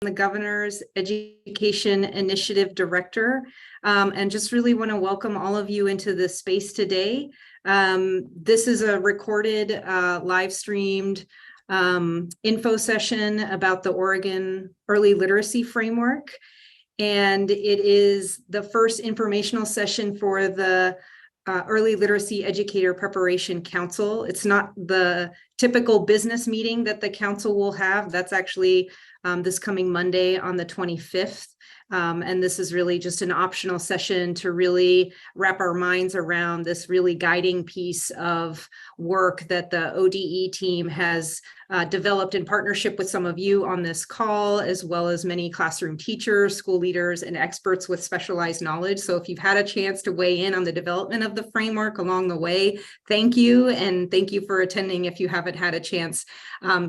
the Governor's Education Initiative Director, and just really want to welcome all of you into this space today. This is a recorded, live streamed info session about the Oregon Early Literacy Framework. And it is the first informational session for the Early Literacy Educator Preparation Council. It's not the typical business meeting that the council will have. That's actually this coming Monday on the 25th. And this is really just an optional session to really wrap our minds around this really guiding piece of work that the ODE team has developed in partnership with some of you on this call, as well as many classroom teachers, school leaders, and experts with specialized knowledge. So if you've had a chance to weigh in on the development of the framework along the way, thank you. And thank you for attending if you haven't had a chance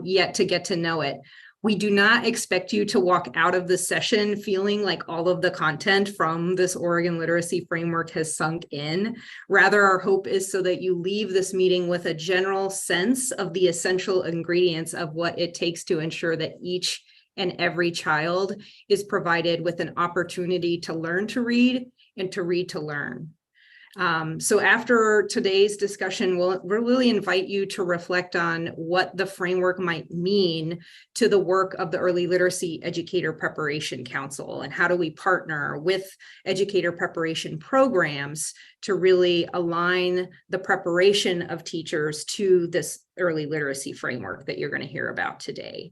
yet to get to know it. We do not expect you to walk out of this session feeling like all of the content from this Oregon Literacy Framework has sunk in. Rather, our hope is so that you leave this meeting with a general sense of the essential ingredients of what it takes to ensure that each and every child is provided with an opportunity to learn to read and to read to learn. So after today's discussion, we'll really invite you to reflect on what the framework might mean to the work of the Early Literacy Educator Preparation Council, and how do we partner with educator preparation programs to really align the preparation of teachers to this early literacy framework that you're going to hear about today.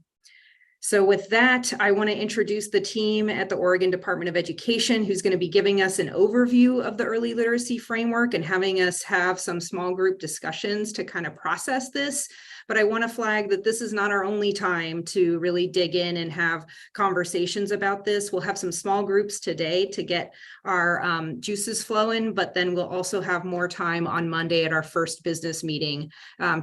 So with that, I want to introduce the team at the Oregon Department of Education, who's going to be giving us an overview of the early literacy framework and having us have some small group discussions to kind of process this. But I want to flag that this is not our only time to really dig in and have conversations about this. We'll have some small groups today to get our juices flowing, but then we'll also have more time on Monday at our first business meeting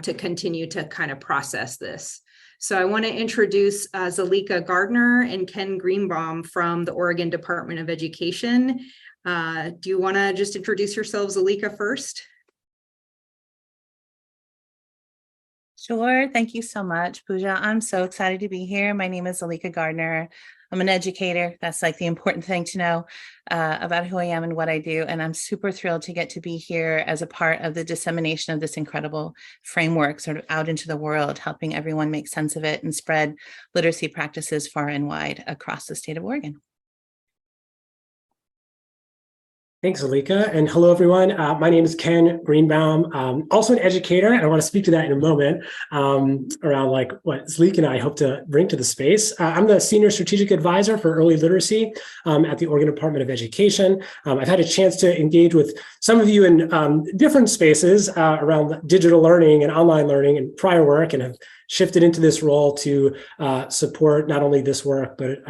to continue to kind of process this. So I want to introduce Zalika Gardner and Ken Greenbaum from the Oregon Department of Education. Do you want to just introduce yourselves, Zalika, first? Sure. Thank you so much, Pooja. I'm so excited to be here. My name is Zalika Gardner. I'm an educator. That's like the important thing to know about who I am and what I do. And I'm super thrilled to get to be here as a part of the dissemination of this incredible framework sort of out into the world, helping everyone make sense of it and spread literacy practices far and wide across the state of Oregon. Thanks, Zalika, and hello, everyone. My name is Ken Greenbaum, also an educator, and I want to speak to that in a moment around like what Zalika and I hope to bring to the space. I'm the Senior Strategic Advisor for Early Literacy at the Oregon Department of Education. I've had a chance to engage with some of you in different spaces around digital learning and online learning and prior work, and have shifted into this role to support not only this work, but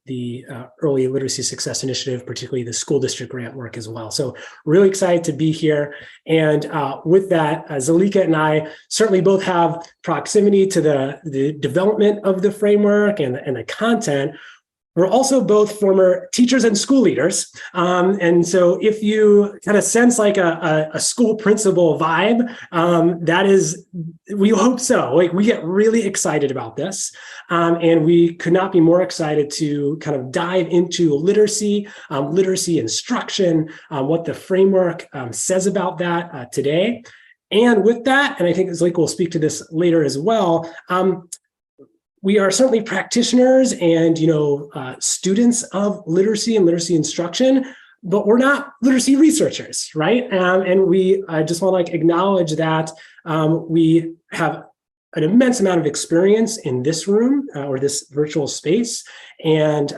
the Early Literacy Success Initiative, particularly the school district grant work as well. So really excited to be here. And with that, Zalika and I certainly both have proximity to the development of the framework and the content. We're also both former teachers and school leaders. And so if you kind of sense like a school principal vibe, that is, we hope so. Like, we get really excited about this. And we could not be more excited to kind of dive into literacy, literacy instruction, what the framework says about that today. And with that, and I think Zalika will speak to this later as well, we are certainly practitioners and, students of literacy and literacy instruction, but we're not literacy researchers, right? And we just want to acknowledge that we have an immense amount of experience in this room or this virtual space. And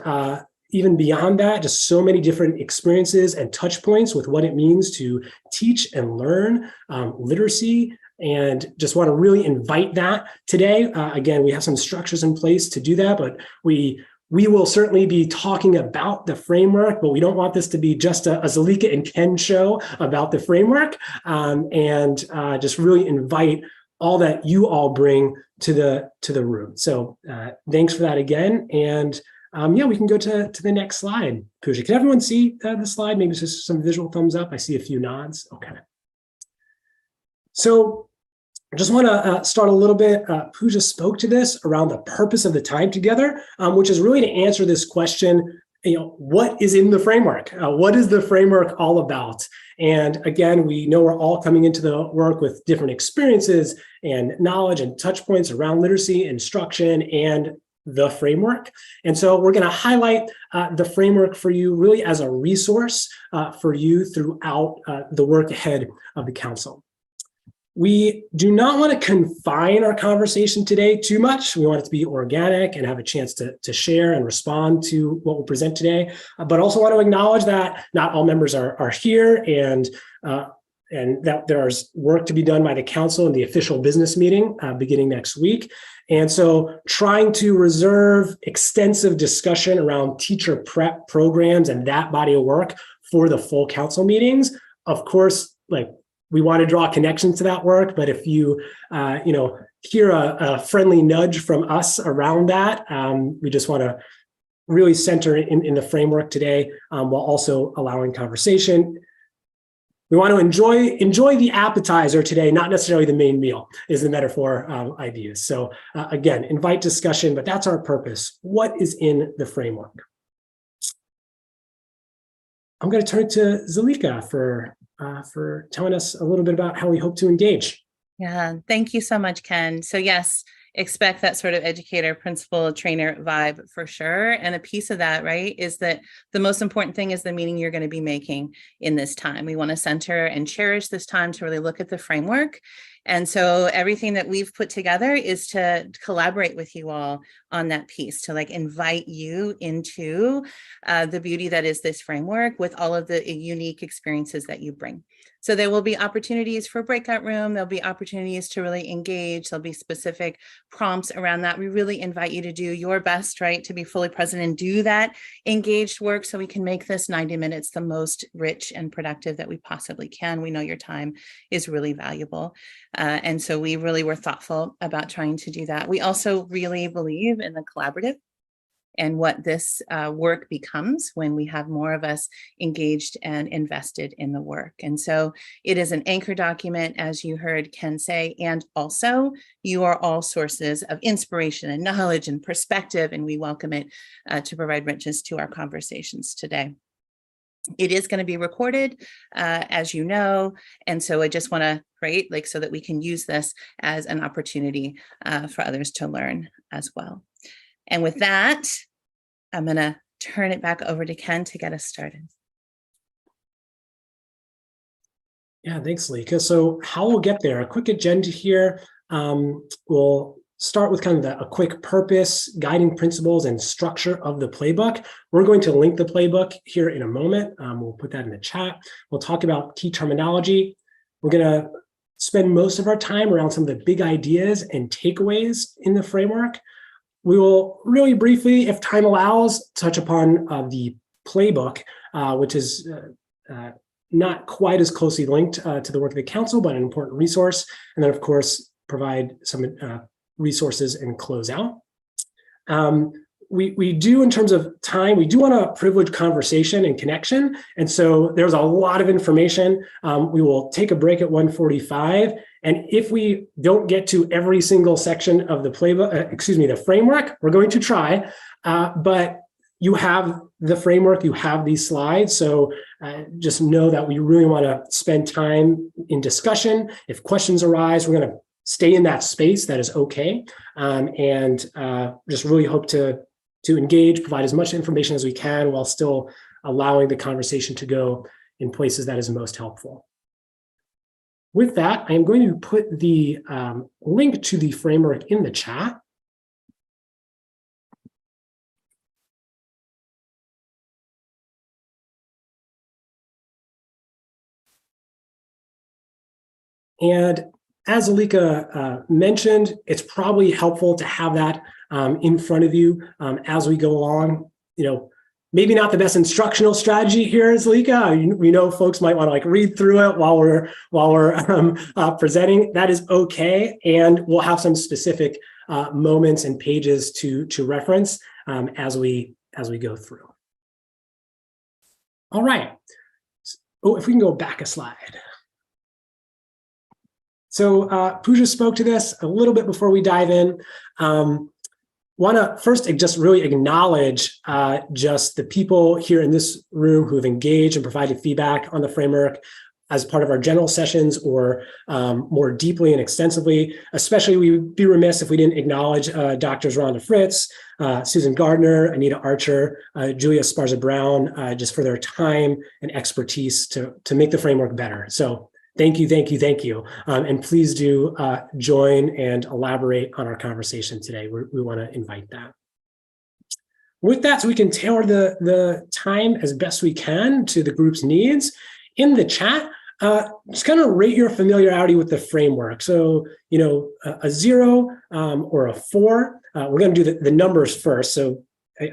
even beyond that, just so many different experiences and touch points with what it means to teach and learn literacy. And just want to really invite that today. Again, we have some structures in place to do that, but we will certainly be talking about the framework, but we don't want this to be just a Zalika and Ken show about the framework, and just really invite all that you all bring to the room. So thanks for that again. And yeah, we can go to the next slide. Pooja, can everyone see the slide? Maybe just some visual thumbs up. I see a few nods. Okay. So I just want to start a little bit. Pooja spoke to this around the purpose of the time together, which is really to answer this question. What is in the framework? What is the framework all about? And again, we know we're all coming into the work with different experiences and knowledge and touch points around literacy, instruction, and the framework. And so we're going to highlight the framework for you really as a resource for you throughout the work ahead of the council. We do not want to confine our conversation today too much. We want it to be organic and have a chance to share and respond to what we'll present today, but also want to acknowledge that not all members are here and that there's work to be done by the council in the official business meeting beginning next week. And so trying to reserve extensive discussion around teacher prep programs and that body of work for the full council meetings. Of course, we want to draw connections to that work, but if you, hear a friendly nudge from us around that, we just want to really center in the framework today while also allowing conversation. We want to enjoy the appetizer today, not necessarily the main meal, is the metaphor I use. So again, invite discussion, but that's our purpose. What is in the framework? I'm going to turn to Zalika for telling us a little bit about how we hope to engage. Yeah, thank you so much, Ken. So yes, expect that sort of educator, principal, trainer vibe for sure. And a piece of that, right, is that the most important thing is the meaning you're going to be making in this time. We want to center and cherish this time to really look at the framework. And so everything that we've put together is to collaborate with you all on that piece, to invite you into the beauty that is this framework with all of the unique experiences that you bring. So there will be opportunities for breakout room. There'll be opportunities to really engage. There'll be specific prompts around that. We really invite you to do your best, right, to be fully present and do that engaged work so we can make this 90 minutes the most rich and productive that we possibly can. We know your time is really valuable. And so we really were thoughtful about trying to do that. We also really believe in the collaborative and what this work becomes when we have more of us engaged and invested in the work. And so it is an anchor document, as you heard Ken say, and also you are all sources of inspiration and knowledge and perspective, and we welcome it to provide richness to our conversations today. It is going to be recorded, as you know, and so I just want to create so that we can use this as an opportunity for others to learn as well. And with that, I'm going to turn it back over to Ken to get us started. Yeah, thanks, Lika. So how we'll get there, a quick agenda here. We'll start with kind of a quick purpose, guiding principles, and structure of the playbook. We're going to link the playbook here in a moment. We'll put that in the chat. We'll talk about key terminology. We're going to spend most of our time around some of the big ideas and takeaways in the framework. We will really briefly, if time allows, touch upon the playbook, which is not quite as closely linked to the work of the council, but an important resource. And then, of course, provide some resources and close out. We do, in terms of time, we do want to privilege conversation and connection. And so there's a lot of information. We will take a break at 1:45. And if we don't get to every single section of the playbook, the framework, we're going to try. But you have the framework, you have these slides. So just know that we really want to spend time in discussion. If questions arise, we're going to stay in that space. That is okay. And just really hope to engage, provide as much information as we can while still allowing the conversation to go in places that is most helpful. With that, I am going to put the link to the framework in the chat. And as Alika mentioned, it's probably helpful to have that in front of you as we go along. Maybe not the best instructional strategy here, Zalika. We know folks might want to read through it while we're presenting. That is okay, and we'll have some specific moments and pages to reference as we go through. All right. Oh, if we can go back a slide. So Pooja spoke to this a little bit before we dive in. Want to first just really acknowledge just the people here in this room who have engaged and provided feedback on the framework as part of our general sessions or more deeply and extensively. Especially, we would be remiss if we didn't acknowledge Drs. Rhonda Fritz, Susan Gardner, Anita Archer, Julia Sparza-Brown, just for their time and expertise to make the framework better. So thank you, thank you, thank you. And please do join and elaborate on our conversation today. We want to invite that. With that, so we can tailor the time as best we can to the group's needs. In the chat, just kind of rate your familiarity with the framework. So, a 0 or a 4. We're going to do the numbers first. So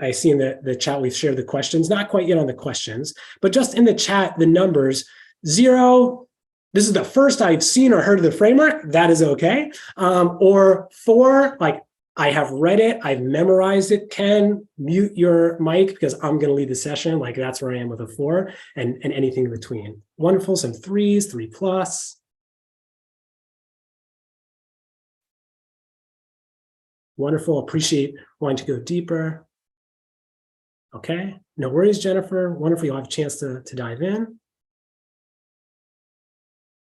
I see in the chat we've shared the questions, not quite yet on the questions, but just in the chat, the numbers. 0, this is the first I've seen or heard of the framework. That is okay. Or 4, like, I have read it, I've memorized it. Ken, mute your mic because I'm going to lead the session. Like, that's where I am with a 4 and anything in between. Wonderful. Some 3s, 3+. Wonderful. Appreciate wanting to go deeper. Okay. No worries, Jennifer. Wonderful. You'll have a chance to dive in.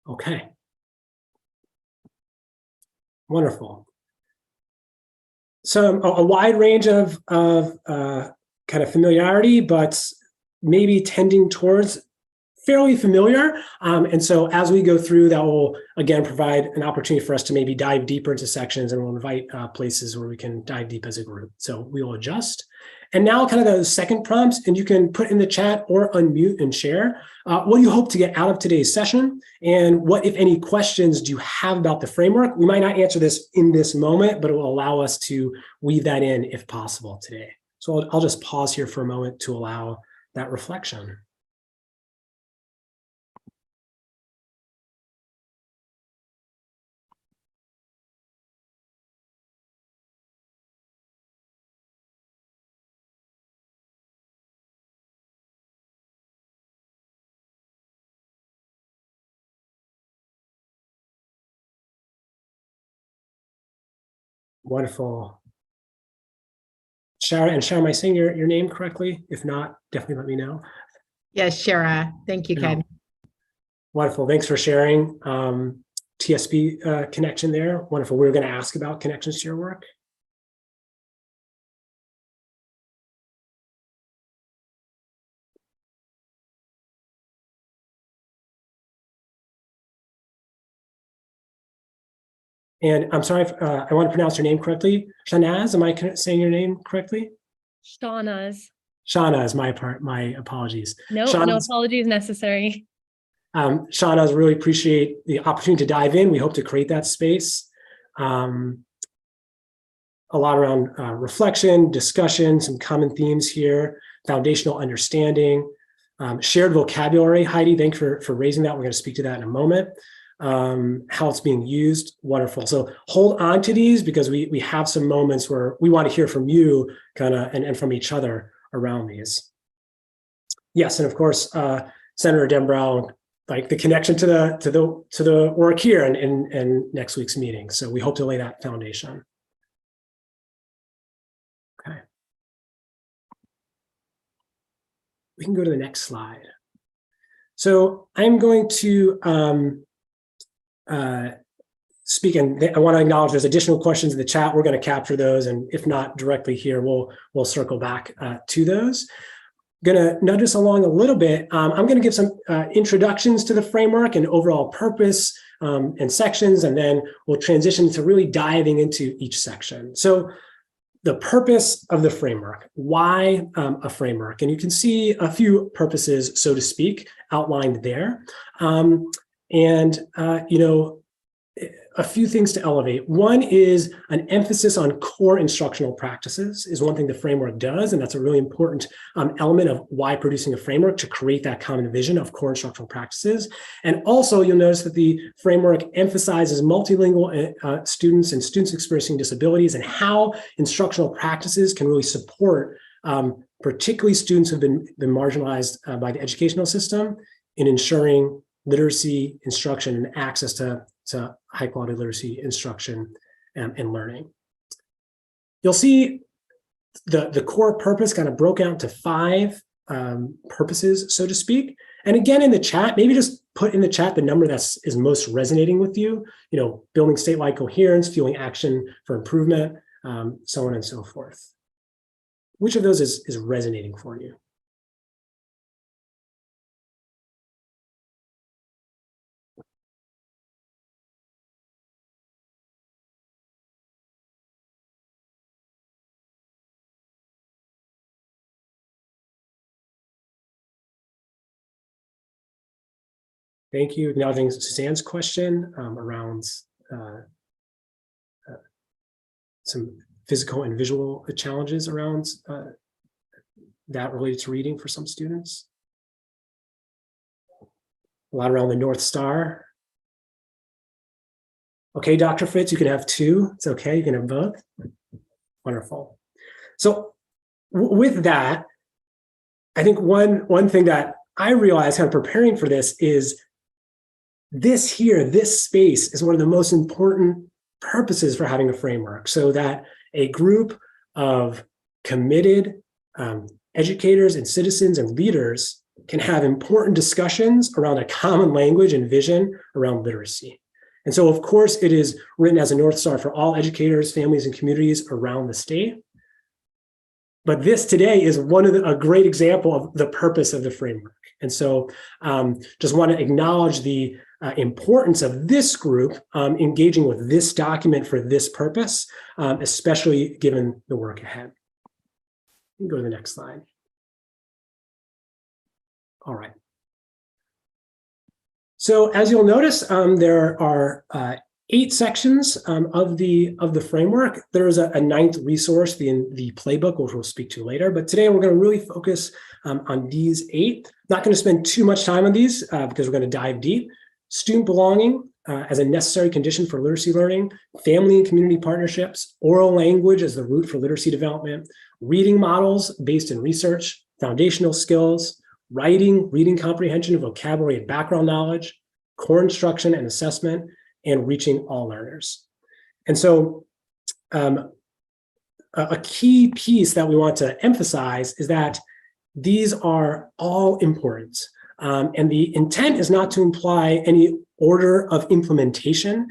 Okay. Wonderful. So a wide range of kind of familiarity, but maybe tending towards fairly familiar. And so as we go through, that will, again, provide an opportunity for us to maybe dive deeper into sections, and we'll invite places where we can dive deep as a group. So we will adjust. And now kind of those second prompts, and you can put in the chat or unmute and share. What do you hope to get out of today's session? And what, if any, questions do you have about the framework? We might not answer this in this moment, but it will allow us to weave that in if possible today. So I'll just pause here for a moment to allow that reflection. Wonderful. Shara, am I saying your name correctly? If not, definitely let me know. Yes, Shara. Thank you, Ken. Wonderful. Thanks for sharing. TSP connection there. Wonderful. We were going to ask about connections to your work. And I'm sorry if I want to pronounce your name correctly. Shanaz, am I saying your name correctly? Shawnaz. Shawnaz, my apologies. No, Shawnaz, no apologies necessary. Shawnaz, really appreciate the opportunity to dive in. We hope to create that space. A lot around reflection, discussion, some common themes here, foundational understanding, shared vocabulary. Heidi, thanks for raising that. We're going to speak to that in a moment. How it's being used. Wonderful. So hold on to these because we have some moments where we want to hear from you and from each other around these. Yes, and of course, Senator Dembrow, like the connection to the work here and next week's meeting. So we hope to lay that foundation. Okay. We can go to the next slide. So I'm going to speak, and I want to acknowledge there's additional questions in the chat. We're going to capture those, and if not directly here, we'll circle back to those. Going to nudge us along a little bit. I'm going to give some introductions to the framework and overall purpose and sections, and then we'll transition to really diving into each section. So the purpose of the framework, why a framework? And you can see a few purposes, so to speak, outlined there. A few things to elevate. One is an emphasis on core instructional practices is one thing the framework does, and that's a really important element of why producing a framework, to create that common vision of core instructional practices. And also you'll notice that the framework emphasizes multilingual students and students experiencing disabilities and how instructional practices can really support particularly students who've been marginalized by the educational system in ensuring literacy, instruction, and access to high quality literacy instruction and learning. You'll see the core purpose kind of broke out to 5 purposes, so to speak. And again, in the chat, maybe just put in the chat the number that is most resonating with you, building statewide coherence, fueling action for improvement, so on and so forth. Which of those is resonating for you? Thank you. Acknowledging Suzanne's question around some physical and visual challenges around that related to reading for some students. A lot around the North Star. Okay, Dr. Fritz, you can have 2. It's okay, you can have both. Wonderful. So with that, I think one thing that I realized kind of preparing for this is this space is one of the most important purposes for having a framework, so that a group of committed educators and citizens and leaders can have important discussions around a common language and vision around literacy. And so, of course, it is written as a North Star for all educators, families, and communities around the state. But this today is a great example of the purpose of the framework. And so just want to acknowledge the importance of this group engaging with this document for this purpose, especially given the work ahead. You can go to the next slide. All right. So as you'll notice, there are 8 sections of the framework. There is a 9th resource, the playbook, which we'll speak to later. But today we're going to really focus on these 8. Not going to spend too much time on these because we're going to dive deep. Student belonging as a necessary condition for literacy learning, family and community partnerships, oral language as the root for literacy development, reading models based in research, foundational skills, writing, reading comprehension, vocabulary and background knowledge, core instruction and assessment, and reaching all learners. And so a key piece that we want to emphasize is that these are all important. And the intent is not to imply any order of implementation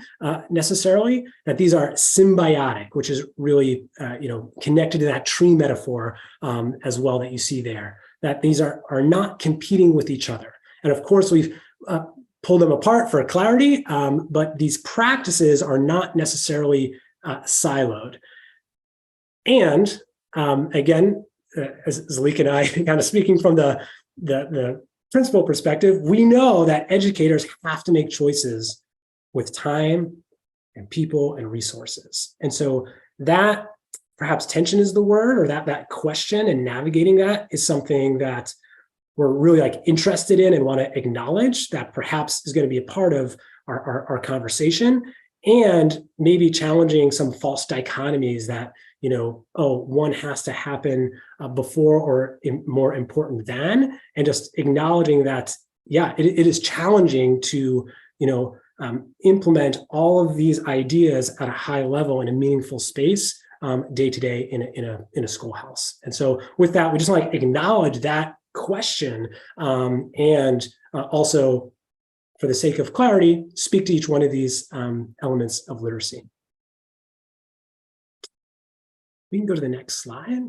necessarily, that these are symbiotic, which is really connected to that tree metaphor as well that you see there, that these are not competing with each other. And of course, we've pulled them apart for clarity, but these practices are not necessarily siloed. And again, as Zalika and I kind of speaking from the principal perspective, we know that educators have to make choices with time and people and resources. And so that perhaps tension is the word, or that question and navigating that is something that we're really interested in and want to acknowledge that perhaps is going to be a part of our conversation, and maybe challenging some false dichotomies that, one has to happen before or more important than, and just acknowledging that, it is challenging to, implement all of these ideas at a high level in a meaningful space day to day in a schoolhouse. And so with that, we just want to acknowledge that question and also, for the sake of clarity, speak to each one of these elements of literacy. We can go to the next slide.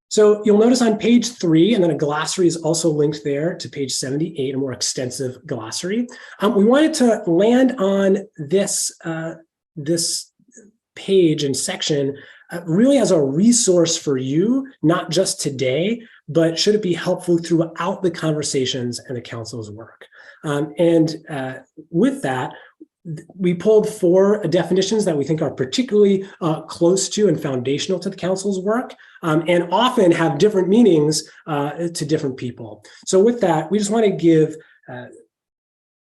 So you'll notice on page 3, and then a glossary is also linked there to page 78, a more extensive glossary. We wanted to land on this page and section really as a resource for you, not just today, but should it be helpful throughout the conversations and the council's work. With that, we pulled 4 definitions that we think are particularly close to and foundational to the council's work, and often have different meanings to different people. So with that, we just want to give,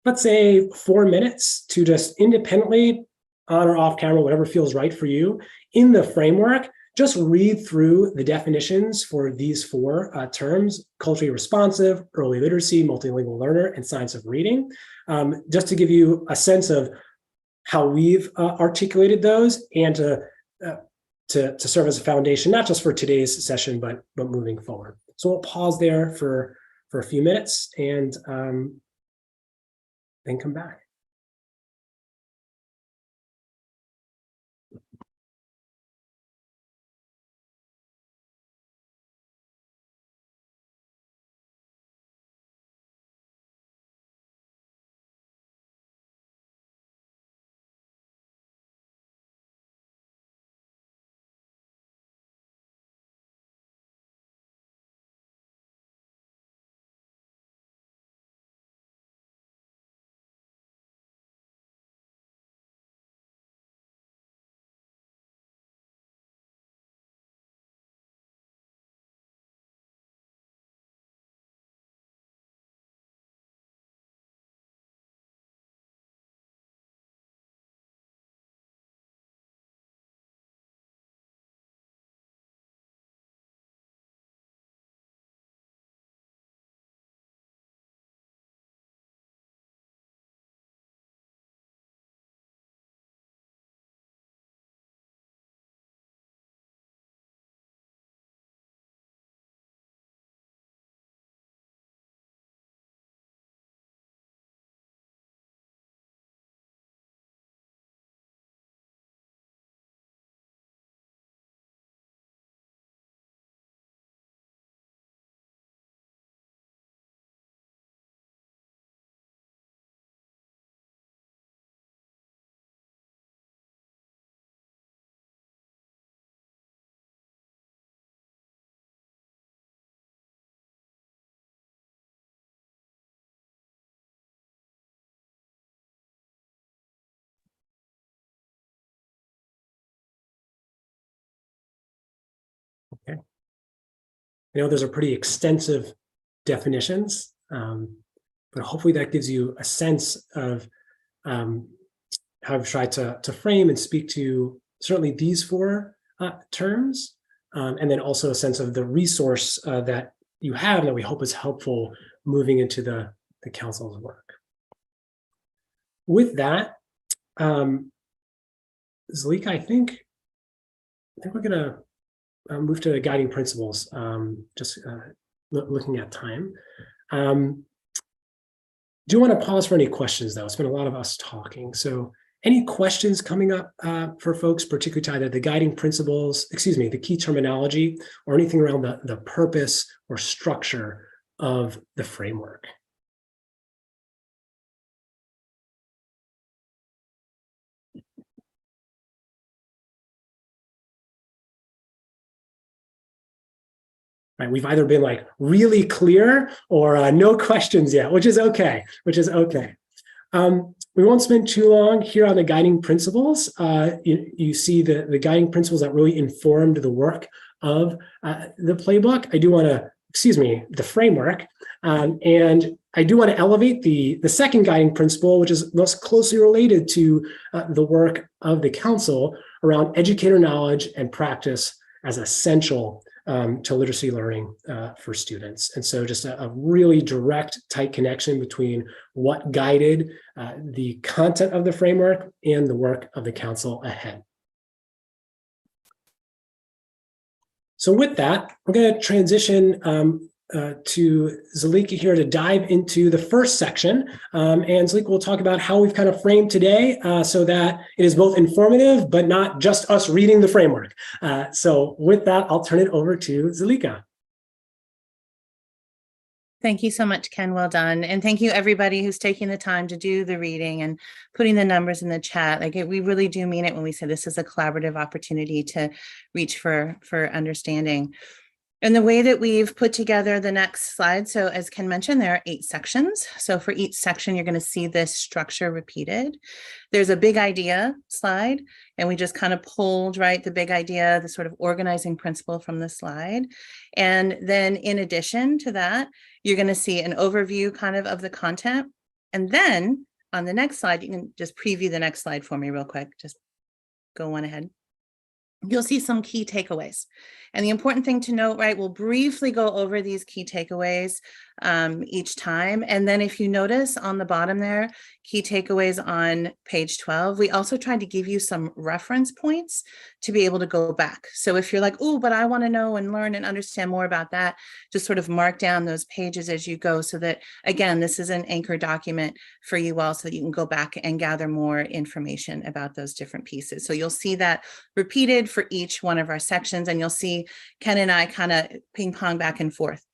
let's say, 4 minutes to just independently, on or off camera, whatever feels right for you, in the framework, just read through the definitions for these 4 terms: culturally responsive, early literacy, multilingual learner, and science of reading. just to give you a sense of how we've articulated those and to serve as a foundation, not just for today's session, but moving forward. So we'll pause there for a few minutes and then come back. Okay. Those are pretty extensive definitions, but hopefully that gives you a sense of how I've tried to frame and speak to certainly these four terms, and then also a sense of the resource that you have that we hope is helpful moving into the council's work. With that, Zalika, I think we're going to move to the guiding principles, just looking at time. Do you want to pause for any questions, though? It's been a lot of us talking. So any questions coming up for folks, particularly to either the guiding principles, the key terminology, or anything around the purpose or structure of the framework? Right, we've either been like really clear or no questions yet, which is okay. We won't spend too long here on the guiding principles. You see the guiding principles that really informed the work of the playbook. The framework. And I do want to elevate the second guiding principle, which is most closely related to the work of the council around educator knowledge and practice as essential to literacy learning for students. And so just a really direct, tight connection between what guided the content of the framework and the work of the council ahead. So with that, we're going to transition to Zalika here to dive into the first section. And Zalika will talk about how we've kind of framed today so that it is both informative, but not just us reading the framework. So with that, I'll turn it over to Zalika. Thank you so much, Ken. Well done. And thank you everybody who's taking the time to do the reading and putting the numbers in the chat. We really do mean it when we say this is a collaborative opportunity to reach for understanding. And the way that we've put together the next slide, so as Ken mentioned, there are 8 sections. So for each section, you're going to see this structure repeated. There's a big idea slide, and we just kind of pulled, the big idea, the sort of organizing principle from the slide. And then in addition to that, you're going to see an overview kind of the content. And then on the next slide, you can just preview the next slide for me real quick. Just go on ahead. you'll see some key takeaways. And the important thing to note, right, we'll briefly go over these key takeaways each time. And then if you notice on the bottom there, key takeaways on page 12, we also tried to give you some reference points to be able to go back. So if you're like, oh, but I want to know and learn and understand more about that, just sort of mark down those pages as you go so that, again, this is an anchor document for you all so that you can go back and gather more information about those different pieces. So you'll see that repeated for each one of our sections, and you'll see Ken and I kind of ping pong back and forth.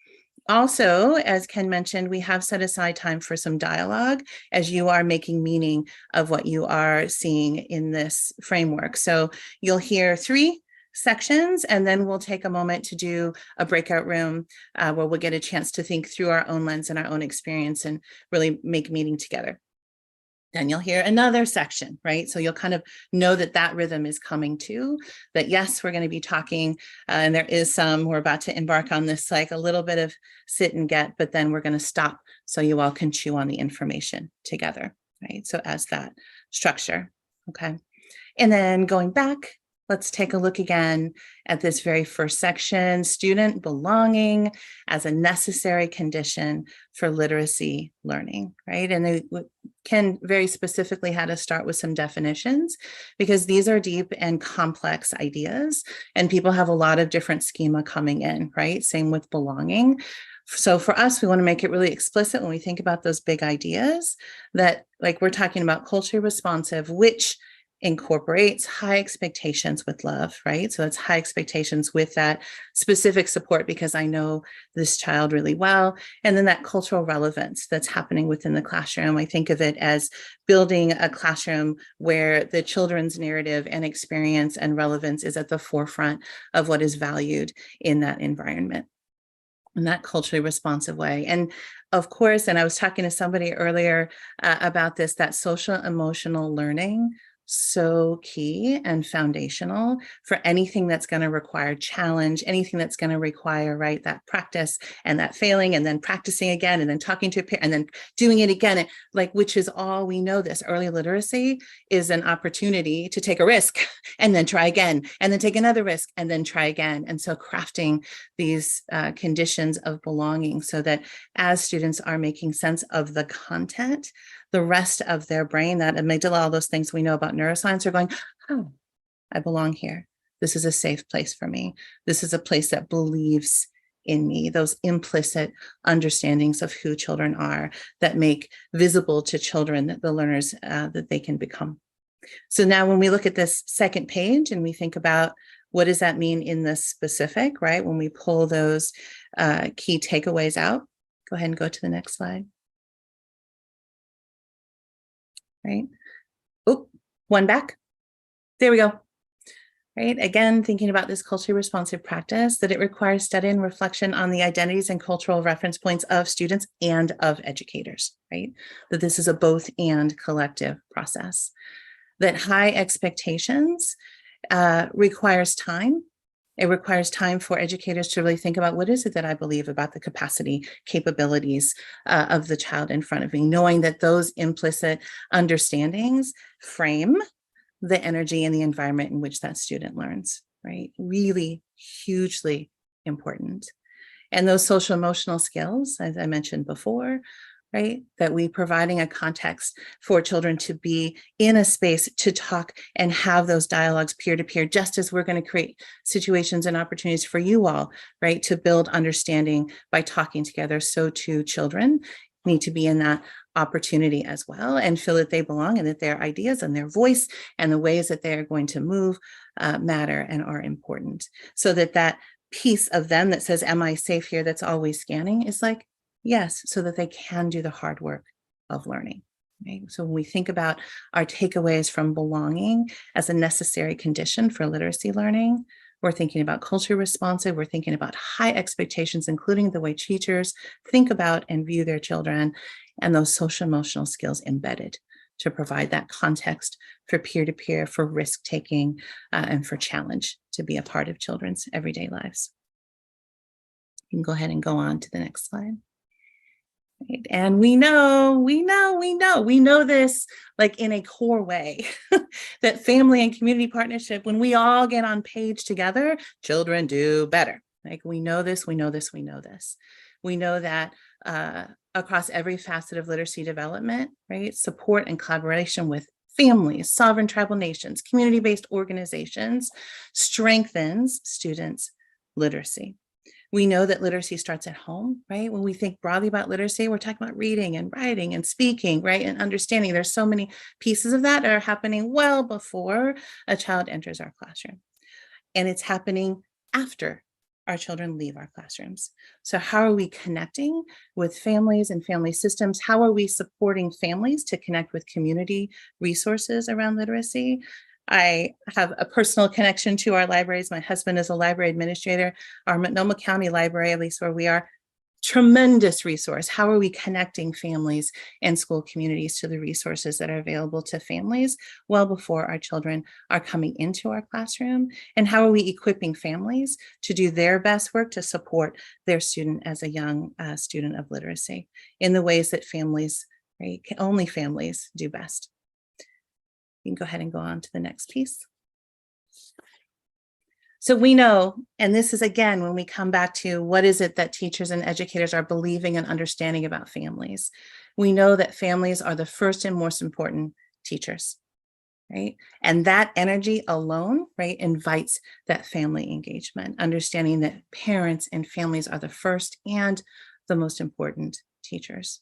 Also, as Ken mentioned, we have set aside time for some dialogue as you are making meaning of what you are seeing in this framework. So you'll hear 3 sections, and then we'll take a moment to do a breakout room where we'll get a chance to think through our own lens and our own experience and really make meaning together. Then you'll hear another section, right? So you'll kind of know that that rhythm is coming too, that yes, we're going to be talking, and there is some, we're about to embark on this, like a little bit of sit and get, but then we're going to stop so you all can chew on the information together, right? So as that structure, okay? And then going back, let's take a look again at this very first section, student belonging as a necessary condition for literacy learning, right? And Ken very specifically had us start with some definitions because these are deep and complex ideas and people have a lot of different schema coming in, right? Same with belonging. So for us, we want to make it really explicit when we think about those big ideas that like we're talking about culturally responsive, which incorporates high expectations with love, right? So it's high expectations with that specific support because I know this child really well. And then that cultural relevance that's happening within the classroom. I think of it as building a classroom where the children's narrative and experience and relevance is at the forefront of what is valued in that environment. In that culturally responsive way. And of course, and I was talking to somebody earlier about this, that social emotional learning, so key and foundational for anything that's going to require challenge, anything that's going to require, right, that practice and that failing and then practicing again and then talking to a peer and then doing it again, like, which is all we know this early literacy is an opportunity to take a risk and then try again and then take another risk and then try again. And so crafting these conditions of belonging so that as students are making sense of the content, the rest of their brain, that amygdala, all those things we know about neuroscience are going, oh, I belong here. This is a safe place for me. This is a place that believes in me. Those implicit understandings of who children are that make visible to children, the learners that they can become. So now when we look at this second page and we think about what does that mean in the specific, right? When we pull those key takeaways out, go ahead and go to the next slide. Right? Oh, one back. There we go. Right? Again, thinking about this culturally responsive practice, that it requires study and reflection on the identities and cultural reference points of students and of educators, right? That this is a both and collective process. That high expectations requires time. It requires time for educators to really think about what is it that I believe about the capacity, capabilities of the child in front of me, knowing that those implicit understandings frame the energy and the environment in which that student learns, right? Really hugely important. And those social emotional skills, as I mentioned before, right? That we providing a context for children to be in a space to talk and have those dialogues peer-to-peer, just as we're going to create situations and opportunities for you all, right? To build understanding by talking together. So too children need to be in that opportunity as well and feel that they belong and that their ideas and their voice and the ways that they are going to move matter and are important. So that piece of them that says, am I safe here? That's always scanning is like, yes, so that they can do the hard work of learning. Right? So when we think about our takeaways from belonging as a necessary condition for literacy learning, we're thinking about culturally responsive, we're thinking about high expectations, including the way teachers think about and view their children, and those social emotional skills embedded to provide that context for peer-to-peer, for risk-taking, and for challenge to be a part of children's everyday lives. You can go ahead and go on to the next slide. Right? And we know this like in a core way that family and community partnership, when we all get on page together, children do better. Like we know this. We know that across every facet of literacy development, right? Support and collaboration with families, sovereign tribal nations, community-based organizations strengthens students' literacy. We know that literacy starts at home, right? When we think broadly about literacy, we're talking about reading and writing and speaking, right? And understanding. There's so many pieces of that are happening well before a child enters our classroom. And it's happening after our children leave our classrooms. So how are we connecting with families and family systems? How are we supporting families to connect with community resources around literacy? I have a personal connection to our libraries. My husband is a library administrator. Our Multnomah County Library, at least where we are, tremendous resource. How are we connecting families and school communities to the resources that are available to families well before our children are coming into our classroom? And how are we equipping families to do their best work to support their student as a young student of literacy in the ways that families, right, only families do best? You can go ahead and go on to the next piece. So we know, and this is again, when we come back to what is it that teachers and educators are believing and understanding about families, we know that families are the first and most important teachers, right? And that energy alone, right, invites that family engagement, understanding that parents and families are the first and the most important teachers.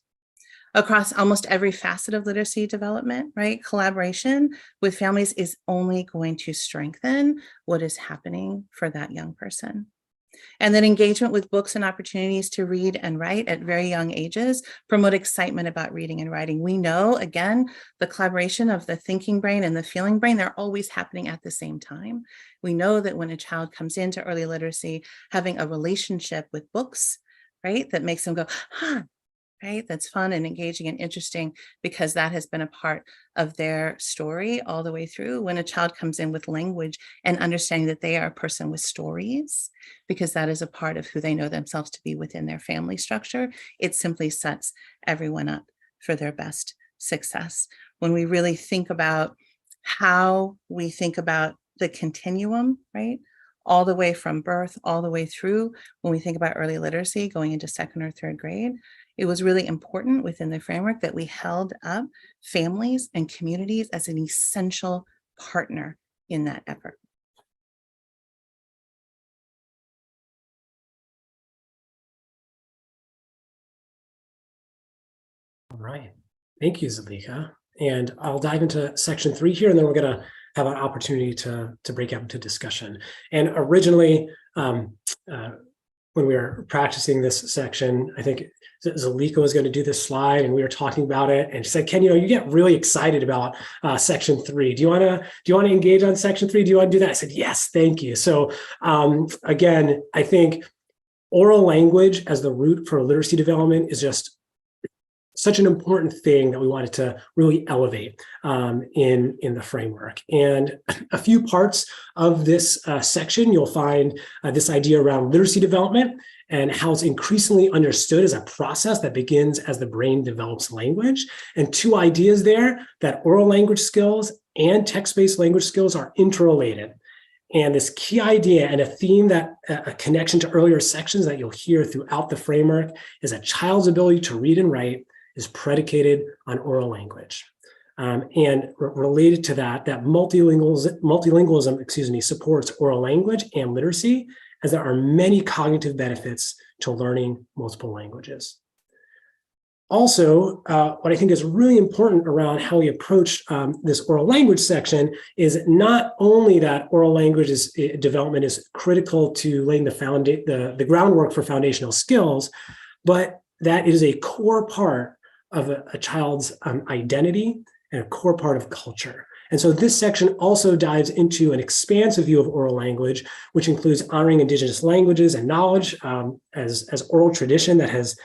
Across almost every facet of literacy development, right? Collaboration with families is only going to strengthen what is happening for that young person. And then engagement with books and opportunities to read and write at very young ages promote excitement about reading and writing. We know, again, the collaboration of the thinking brain and the feeling brain, they're always happening at the same time. We know that when a child comes into early literacy, having a relationship with books, right, that makes them go, huh, right? That's fun and engaging and interesting because that has been a part of their story all the way through. When a child comes in with language and understanding that they are a person with stories, because that is a part of who they know themselves to be within their family structure, it simply sets everyone up for their best success. When we really think about how we think about the continuum, right? All the way from birth, all the way through, when we think about early literacy, going into second or third grade, it was really important within the framework that we held up families and communities as an essential partner in that effort. All right. Thank you, Zalika. And I'll dive into section 3 here, and then we're going to have an opportunity to break out into discussion. And originally, when we were practicing this section, I think Zalika was going to do this slide, and we were talking about it. And she said, "Ken, you get really excited about section 3. Do you want to engage on section 3? Do you want to do that?" I said, "Yes, thank you." So again, I think oral language as the root for literacy development is just such an important thing that we wanted to really elevate in the framework. And a few parts of this section, you'll find this idea around literacy development and how it's increasingly understood as a process that begins as the brain develops language. And 2 ideas there, that oral language skills and text-based language skills are interrelated. And this key idea and a theme that a connection to earlier sections that you'll hear throughout the framework is a child's ability to read and write is predicated on oral language. And related to that multilingualism, supports oral language and literacy, as there are many cognitive benefits to learning multiple languages. Also, what I think is really important around how we approach this oral language section is not only that oral language development is critical to laying the groundwork for foundational skills, but that it is a core part of a child's identity and a core part of culture. And so this section also dives into an expansive view of oral language, which includes honoring Indigenous languages and knowledge as oral tradition that has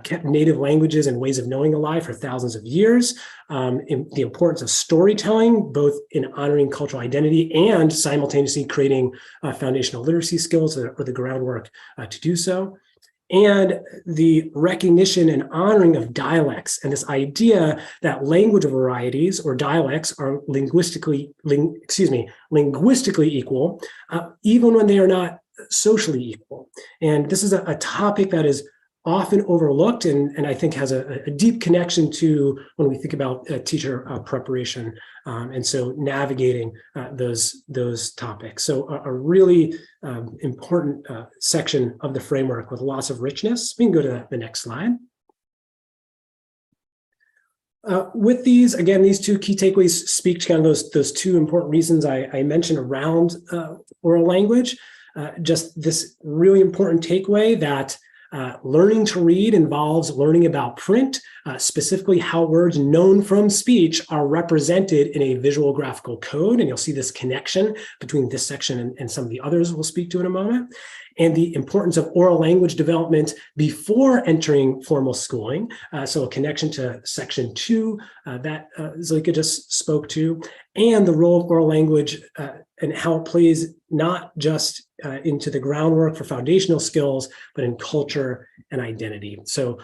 kept native languages and ways of knowing alive for thousands of years, in the importance of storytelling, both in honoring cultural identity and simultaneously creating foundational literacy skills or the groundwork to do so. and the recognition and honoring of dialects, and this idea that language varieties or dialects are linguistically equal, even when they are not socially equal. And this is a topic that is often overlooked, and I think has a deep connection to when we think about teacher preparation, and so navigating those topics. So a really important section of the framework with lots of richness. We can go to the next slide. With these, again, these two key takeaways speak to kind of those two important reasons I mentioned around oral language. Just this really important takeaway that learning to read involves learning about print, specifically how words known from speech are represented in a visual graphical code. And you'll see this connection between this section and some of the others we'll speak to in a moment. And the importance of oral language development before entering formal schooling. So a connection to section 2 that Zalika just spoke to, and the role of oral language and how it plays not just into the groundwork for foundational skills, but in culture and identity. So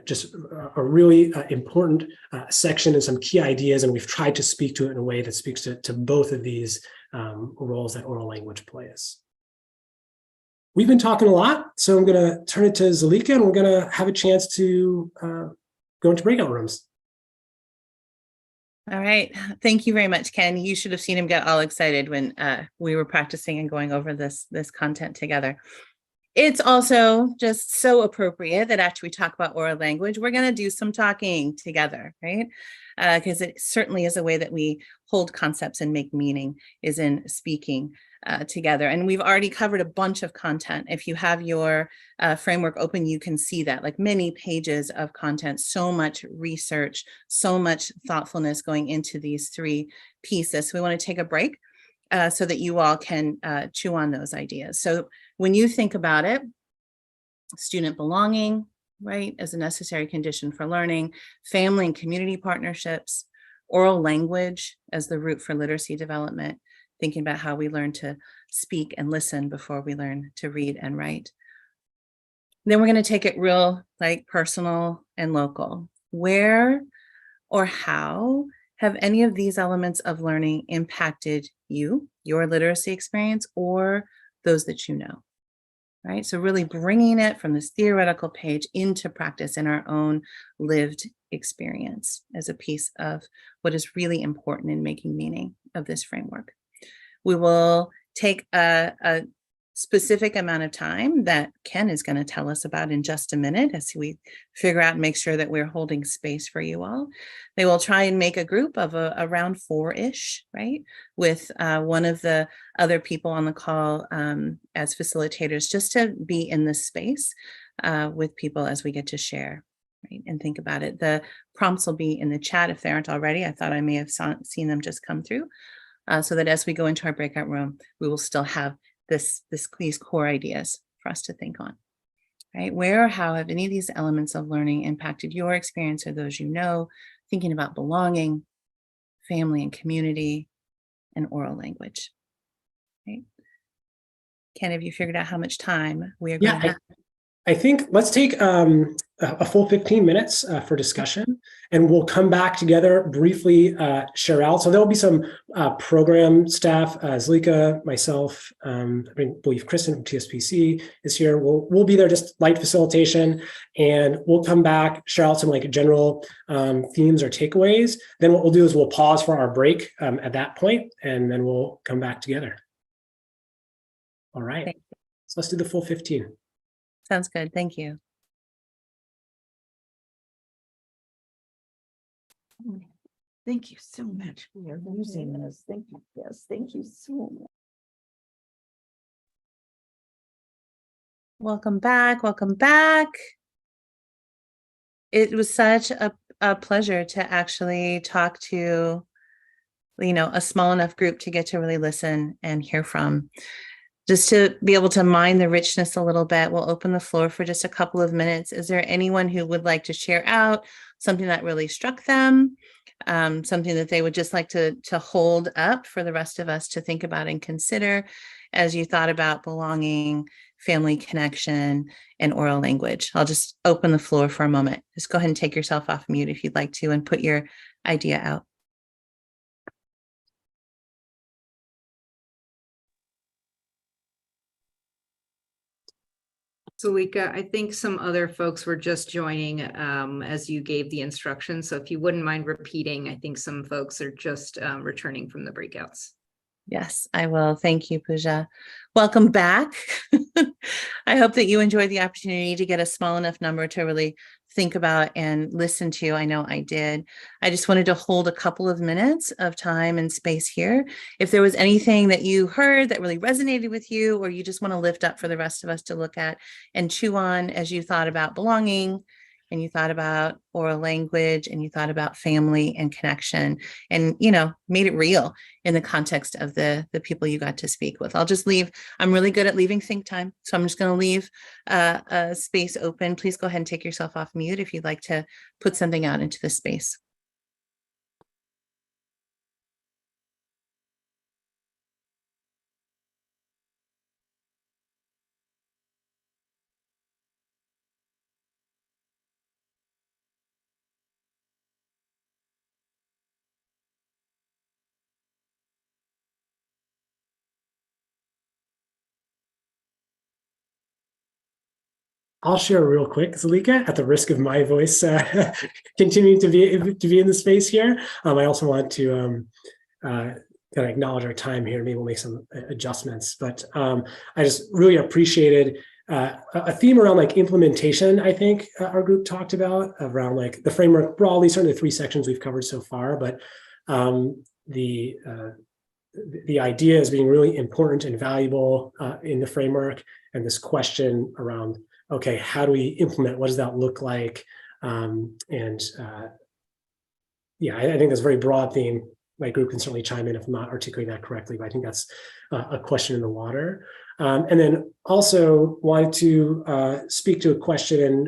just a really important section and some key ideas, and we've tried to speak to it in a way that speaks to both of these roles that oral language plays. We've been talking a lot, so I'm going to turn it to Zalika, and we're going to have a chance to go into breakout rooms. All right. Thank you very much, Ken. You should have seen him get all excited when we were practicing and going over this content together. It's also just so appropriate that after we talk about oral language, we're going to do some talking together, right? Because it certainly is a way that we hold concepts and make meaning, is in speaking together. And we've already covered a bunch of content. If you have your framework open, you can see that, like, many pages of content, so much research, so much thoughtfulness going into these 3 pieces. So we want to take a break so that you all can chew on those ideas. So when you think about it, student belonging, right, as a necessary condition for learning, family and community partnerships, oral language as the root for literacy development, thinking about how we learn to speak and listen before we learn to read and write. Then we're going to take it real, like, personal and local. Where or how have any of these elements of learning impacted you, your literacy experience, or those that you know? Right? So really bringing it from this theoretical page into practice in our own lived experience as a piece of what is really important in making meaning of this framework. We will take a specific amount of time that Ken is going to tell us about in just a minute as we figure out and make sure that we're holding space for you all. They will try and make a group of around 4-ish, right? With one of the other people on the call as facilitators, just to be in this space with people as we get to share, right? And think about it. The prompts will be in the chat if they aren't already. I thought I may have seen them just come through so that as we go into our breakout room, we will still have these core ideas for us to think on, right? Where or how have any of these elements of learning impacted your experience or those you know, thinking about belonging, family and community, and oral language, right? Ken, have you figured out how much time we are going to have? I think let's take a full 15 minutes for discussion, and we'll come back together briefly, share out. So there'll be some program staff, Zalika, myself, I believe Kristen from TSPC is here. We'll be there, just light facilitation, and we'll come back, share out some like general themes or takeaways. Then what we'll do is we'll pause for our break at that point, and then we'll come back together. All right, so let's do the full 15. Sounds good. Thank you. Thank you so much for using this. Thank you. Yes, thank you so much. Welcome back. Welcome back. It was such a pleasure to actually talk to, a small enough group to get to really listen and hear from. Just to be able to mine the richness a little bit, we'll open the floor for just a couple of minutes. Is there anyone who would like to share out something that really struck them, something that they would just like to hold up for the rest of us to think about and consider as you thought about belonging, family connection, and oral language. I'll just open the floor for a moment. Just go ahead and take yourself off mute if you'd like to and put your idea out. So Lika, I think some other folks were just joining as you gave the instructions. So if you wouldn't mind repeating, I think some folks are just returning from the breakouts. Yes, I will. Thank you, Pooja. Welcome back. I hope that you enjoyed the opportunity to get a small enough number to really think about and listen to. I know I did. I just wanted to hold a couple of minutes of time and space here. If there was anything that you heard that really resonated with you, or you just want to lift up for the rest of us to look at and chew on as you thought about belonging, and you thought about oral language, and you thought about family and connection, and, you know, made it real in the context of the people you got to speak with. I'll just leave. I'm really good at leaving think time. So I'm just going to leave a space open. Please go ahead and take yourself off mute if you'd like to put something out into the space. I'll share real quick, Zalika, at the risk of my voice continuing to be in the space here. I also want to kind of acknowledge our time here. Maybe we'll make some adjustments, but I just really appreciated a theme around like implementation. I think our group talked about around like the framework broadly, certainly the 3 sections we've covered so far, but the idea is being really important and valuable in the framework, and this question around, okay, how do we implement? What does that look like? Yeah, I think that's a very broad theme. My group can certainly chime in if I'm not articulating that correctly, but I think that's a question in the water. And then also wanted to speak to a question, and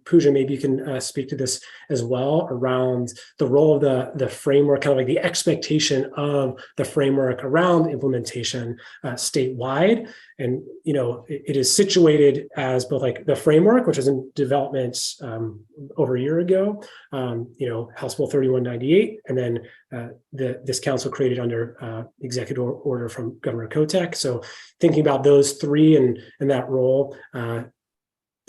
Pooja, maybe you can speak to this as well, around the role of the framework, kind of like the expectation of the framework around implementation statewide. And, you know, it is situated as both like the framework, which was in development over a year ago, you know, House Bill 3198, and then this council created under executive order from Governor Kotek. So thinking about those 3 and that role,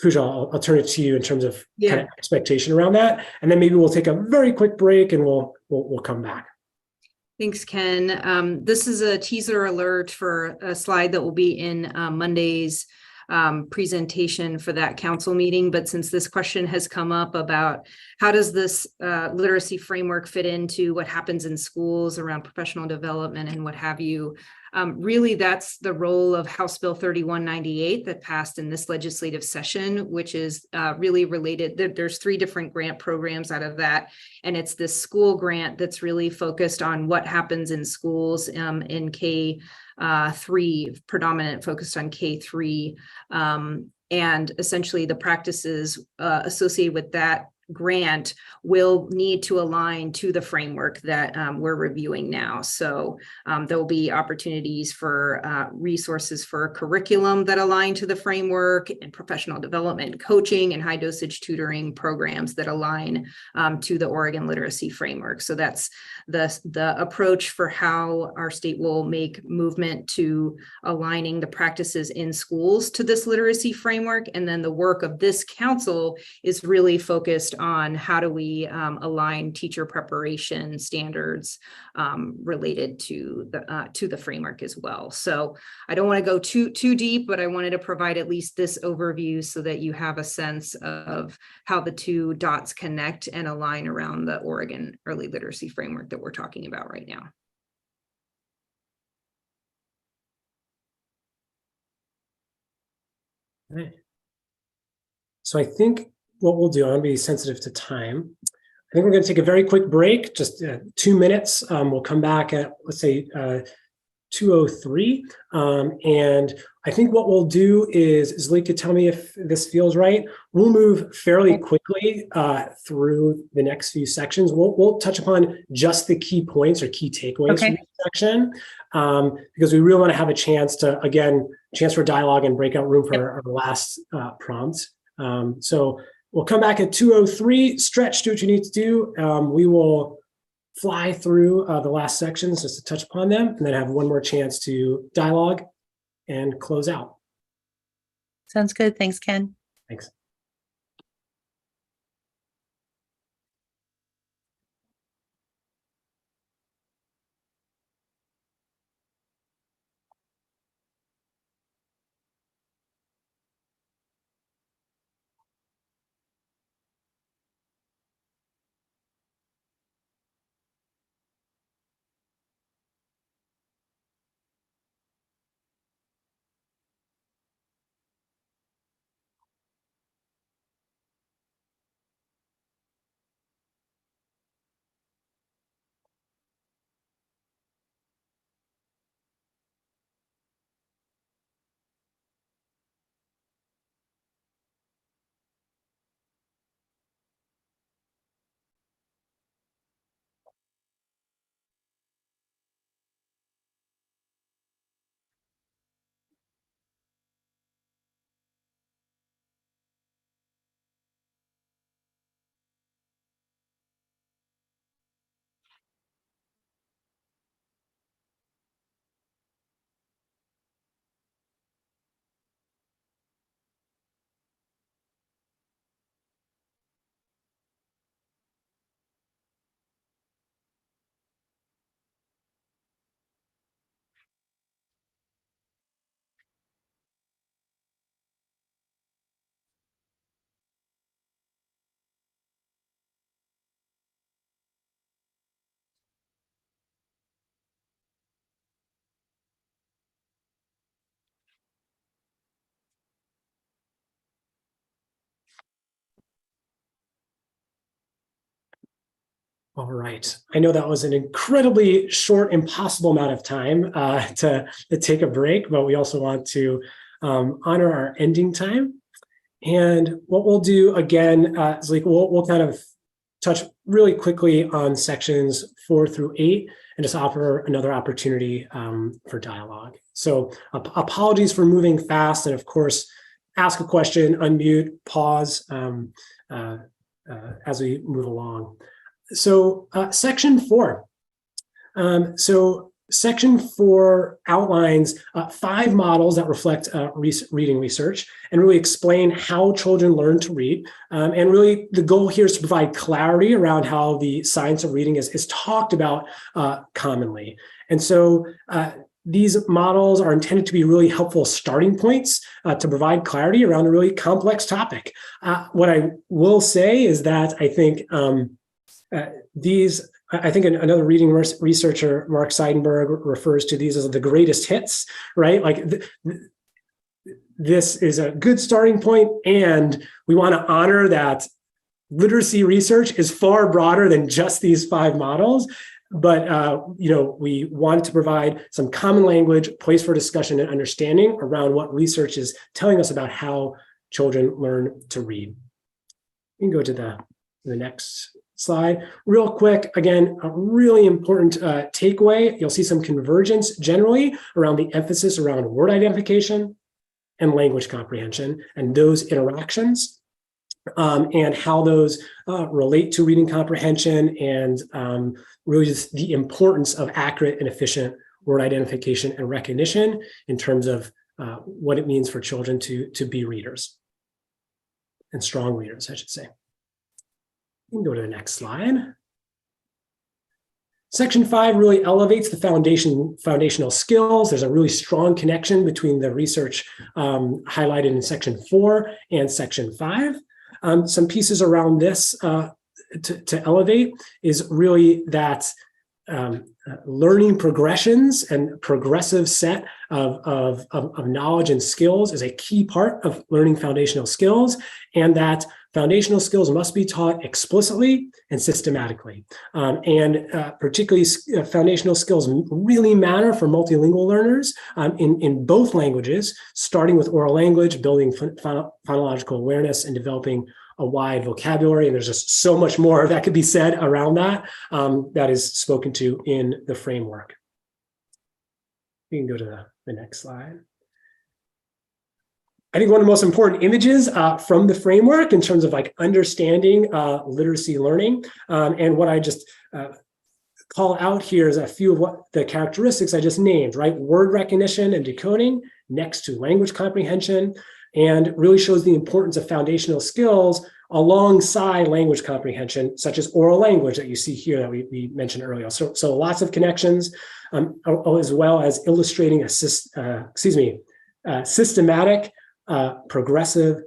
Pooja, I'll turn it to you in terms of kind of expectation around that, and then maybe we'll take a very quick break and we'll come back. Thanks, Ken. This is a teaser alert for a slide that will be in Monday's presentation for that council meeting. But since this question has come up about how does this literacy framework fit into what happens in schools around professional development and what have you, really that's the role of House Bill 3198 that passed in this legislative session, which is really related. There's 3 different grant programs out of that. And it's this school grant that's really focused on what happens in schools in K3, predominant focused on K3. And essentially the practices associated with that grant will need to align to the framework that we're reviewing now. So there will be opportunities for resources for curriculum that align to the framework, and professional development, coaching, and high dosage tutoring programs that align to the Oregon literacy framework. So that's the approach for how our state will make movement to aligning the practices in schools to this literacy framework. And then the work of this council is really focused on how do we align teacher preparation standards related to the framework as well. So I don't want to go too deep, but I wanted to provide at least this overview so that you have a sense of how the 2 dots connect and align around the Oregon early literacy framework that we're talking about right now. Okay. So I think what we'll do, I want to be sensitive to time. I think we're going to take a very quick break, just 2 minutes. We'll come back at, let's say, 203. And I think what we'll do is Zalika, tell me if this feels right. We'll move fairly quickly through the next few sections. We'll touch upon just the key points or key takeaways from this section, because we really want to have a chance to, again, chance for dialogue and breakout room for our last prompt. So we'll come back at 203, stretch, do what you need to do. We will fly through the last sections just to touch upon them, and then have one more chance to dialogue and close out. Sounds good. Thanks, Ken. Thanks. All right. I know that was an incredibly short, impossible amount of time to take a break, but we also want to honor our ending time. And what we'll do again, is like we'll kind of touch really quickly on sections 4 through 8 and just offer another opportunity for dialogue. So apologies for moving fast, and of course, ask a question, unmute, pause as we move along. So section 4. Section 4 outlines 5 models that reflect reading research and really explain how children learn to read. And really the goal here is to provide clarity around how the science of reading is talked about commonly. And so these models are intended to be really helpful starting points to provide clarity around a really complex topic. What I will say is that I think I think another reading researcher, Mark Seidenberg, refers to these as the greatest hits, right? Like this is a good starting point, and we want to honor that literacy research is far broader than just these 5 models. But we wanted to provide some common language, place for discussion and understanding around what research is telling us about how children learn to read. You can go to the next slide. Real quick, again, a really important takeaway. You'll see some convergence generally around the emphasis around word identification and language comprehension and those interactions and how those relate to reading comprehension and really just the importance of accurate and efficient word identification and recognition in terms of what it means for children to be readers and strong readers, I should say. You can go to the next slide. Section 5 really elevates the foundational skills. There's a really strong connection between the research highlighted in section 4 and section 5. Some pieces around this to elevate is really that learning progressions and progressive set of knowledge and skills is a key part of learning foundational skills, and that foundational skills must be taught explicitly and systematically. Particularly foundational skills really matter for multilingual learners in both languages, starting with oral language, building phonological awareness, and developing a wide vocabulary. And there's just so much more that could be said around that that is spoken to in the framework. We can go to the next slide. I think one of the most important images from the framework in terms of like understanding literacy learning, and what I just call out here is a few of what the characteristics I just named, right? Word recognition and decoding next to language comprehension, and really shows the importance of foundational skills alongside language comprehension, such as oral language that you see here that we mentioned earlier. So lots of connections, as well as illustrating a systematic progressive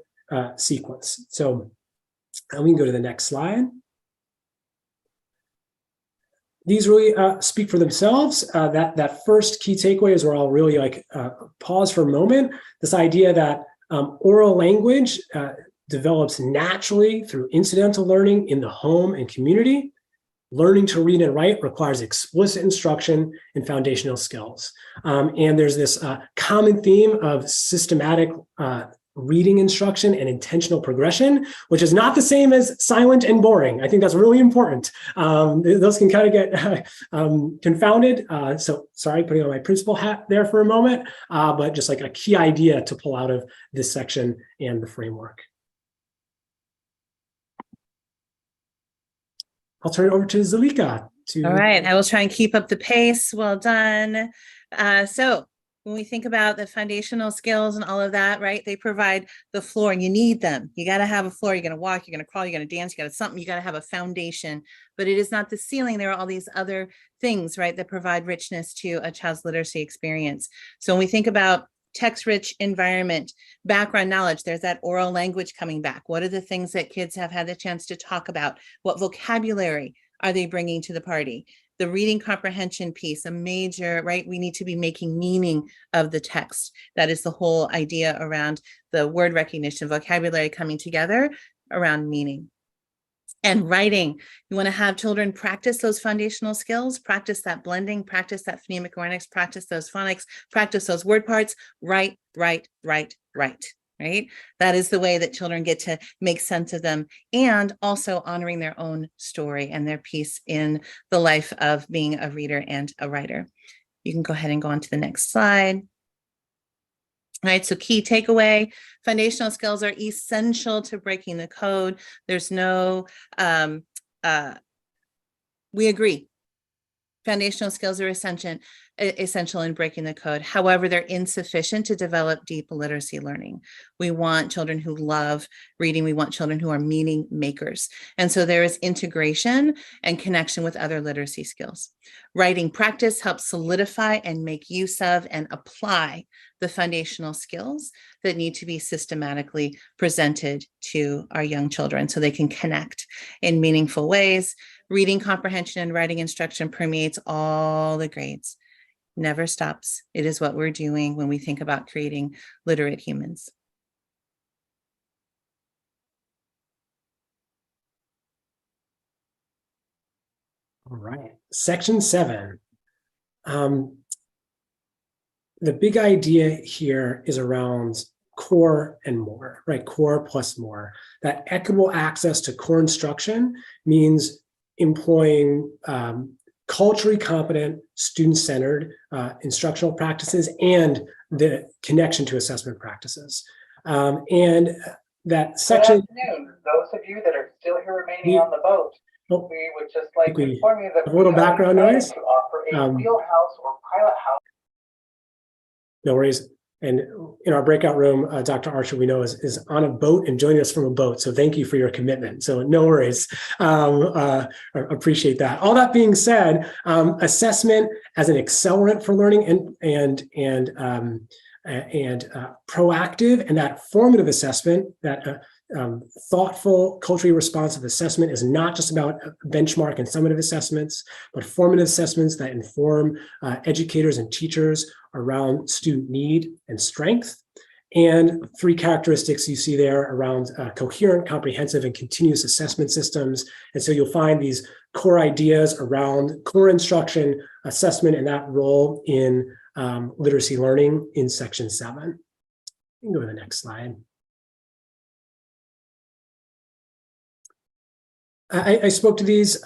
sequence. So we can go to the next slide. These really speak for themselves. That first key takeaway is where I'll really like pause for a moment. This idea that oral language develops naturally through incidental learning in the home and community. Learning to read and write requires explicit instruction in foundational skills. And there's this common theme of systematic reading instruction and intentional progression, which is not the same as silent and boring. I think that's really important. Those can kind of get confounded. So sorry, putting on my principal hat there for a moment, but just like a key idea to pull out of this section and the framework. I'll turn it over to Zalika. All right, I will try and keep up the pace. Well done. So when we think about the foundational skills and all of that, right, they provide the floor, and you need them. You got to have a floor. You're going to walk, you're going to crawl, you're going to dance, you got to something, you got to have a foundation, but it is not the ceiling. There are all these other things, right, that provide richness to a child's literacy experience. So when we think about text-rich environment, background knowledge, there's that oral language coming back. What are the things that kids have had the chance to talk about? What vocabulary are they bringing to the party? The reading comprehension piece, a major, right? We need to be making meaning of the text. That is the whole idea around the word recognition, vocabulary coming together around meaning. And writing, you want to have children practice those foundational skills, practice that blending, practice that phonemic awareness, practice those phonics, practice those word parts, write. Right? That is the way that children get to make sense of them, and also honoring their own story and their piece in the life of being a reader and a writer. You can go ahead and go on to the next slide. All right, so key takeaway, foundational skills are essential to breaking the code. There's no, we agree. Foundational skills are essential in breaking the code. However, they're insufficient to develop deep literacy learning. We want children who love reading. We want children who are meaning makers. And so there is integration and connection with other literacy skills. Writing practice helps solidify and make use of and apply the foundational skills that need to be systematically presented to our young children so they can connect in meaningful ways. Reading comprehension and writing instruction permeates all the grades. Never stops. It is what we're doing when we think about creating literate humans. All right, section 7. The big idea here is around core and more, right? Core plus more. That equitable access to core instruction means employing culturally competent, student-centered instructional practices and the connection to assessment practices. And that section— Good afternoon. Those of you that are still here remaining on the boat, we would just like to inform you that a little background noise. To offer a wheelhouse or pilot house. No worries. And in our breakout room, Dr. Archer, we know, is on a boat and joining us from a boat. So thank you for your commitment. So no worries. Appreciate that. All that being said, assessment as an accelerant for learning and proactive, and that formative assessment, that thoughtful, culturally responsive assessment is not just about benchmark and summative assessments, but formative assessments that inform educators and teachers around student need and strength. And 3 characteristics you see there around coherent, comprehensive, and continuous assessment systems. And so you'll find these core ideas around core instruction, assessment, and that role in literacy learning in section 7. You can go to the next slide. I spoke to these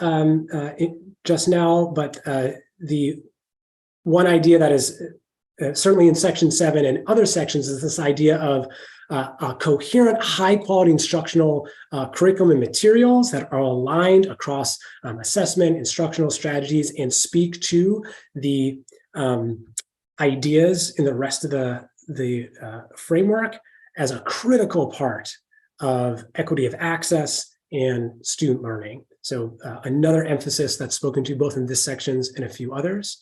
just now, but the one idea that is certainly in section 7 and other sections is this idea of a coherent, high-quality instructional curriculum and materials that are aligned across assessment, instructional strategies, and speak to the ideas in the rest of the framework as a critical part of equity of access and student learning. So another emphasis that's spoken to both in this sections and a few others.